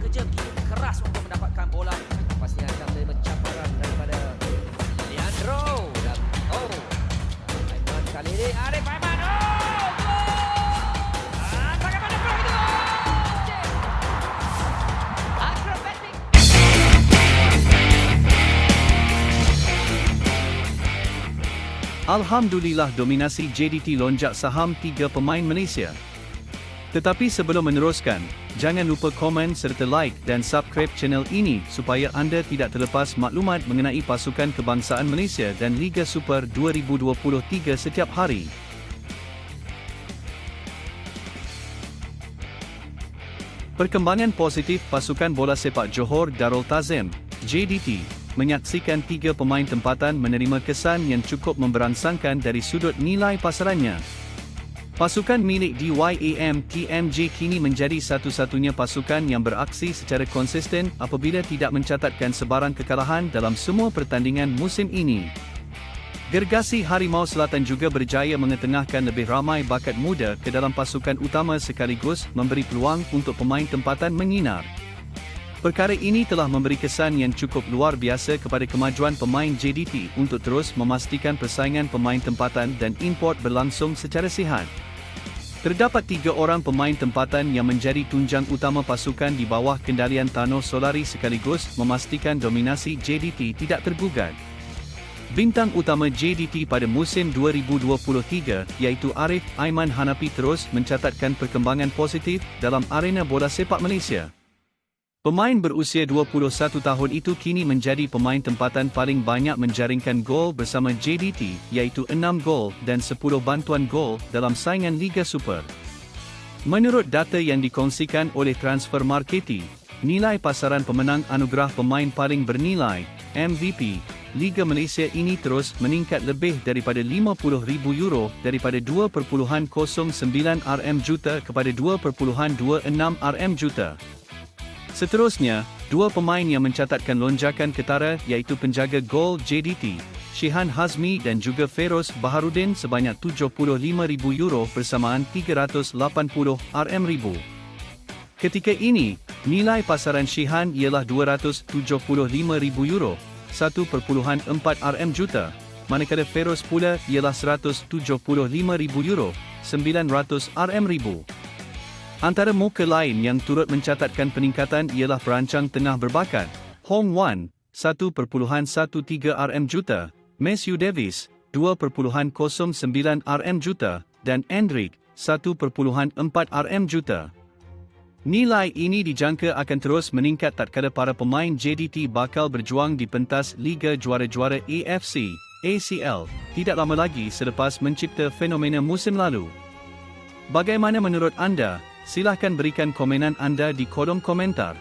Kerja begitu keras untuk mendapatkan bola. Pastinya akan menerima cabaran daripada Leandro. Dan Aiman kali ini. Arif Aiman. Bagaimana peluang itu? Acrobatic. Alhamdulillah dominasi JDT lonjak saham 3 pemain Malaysia. Tetapi sebelum meneruskan, jangan lupa komen serta like dan subscribe channel ini supaya anda tidak terlepas maklumat mengenai pasukan kebangsaan Malaysia dan Liga Super 2023 setiap hari. Perkembangan positif pasukan bola sepak Johor Darul Tazim, JDT, menyaksikan 3 pemain tempatan menerima kesan yang cukup memberangsangkan dari sudut nilai pasarannya. Pasukan milik DYAM TMJ kini menjadi satu-satunya pasukan yang beraksi secara konsisten apabila tidak mencatatkan sebarang kekalahan dalam semua pertandingan musim ini. Gergasi Harimau Selatan juga berjaya mengetengahkan lebih ramai bakat muda ke dalam pasukan utama sekaligus memberi peluang untuk pemain tempatan menyinar. Perkara ini telah memberi kesan yang cukup luar biasa kepada kemajuan pemain JDT untuk terus memastikan persaingan pemain tempatan dan import berlangsung secara sihat. Terdapat 3 orang pemain tempatan yang menjadi tunjang utama pasukan di bawah kendalian Thanos Solari sekaligus memastikan dominasi JDT tidak tergugat. Bintang utama JDT pada musim 2023 iaitu Arif Aiman Hanapi terus mencatatkan perkembangan positif dalam arena bola sepak Malaysia. Pemain berusia 21 tahun itu kini menjadi pemain tempatan paling banyak menjaringkan gol bersama JDT iaitu 6 gol dan 10 bantuan gol dalam saingan Liga Super. Menurut data yang dikongsikan oleh Transfer Marketing, nilai pasaran pemenang anugerah pemain paling bernilai MVP Liga Malaysia ini terus meningkat lebih daripada €50,000 daripada 2.09 RM juta kepada 2.26 RM juta. Seterusnya, 2 pemain yang mencatatkan lonjakan ketara iaitu penjaga gol JDT, Shihan Hazmi dan juga Feroz Baharudin sebanyak €75,000 bersamaan RM380 RM. Ketika ini, nilai pasaran Shihan ialah €275,000, 1.4 RM juta, manakala Feroz pula ialah €175,000, 900 RM. Antara muka lain yang turut mencatatkan peningkatan ialah perancang tengah berbakat, Hong Wan, 1.13 RM juta, Matthew Davis, 2.09 RM juta, dan Endrick, 1.4 RM juta. Nilai ini dijangka akan terus meningkat tatkala para pemain JDT bakal berjuang di pentas Liga Juara-Juara AFC, ACL, tidak lama lagi selepas mencipta fenomena musim lalu. Bagaimana menurut anda? Silahkan berikan komenan anda di kolom komentar.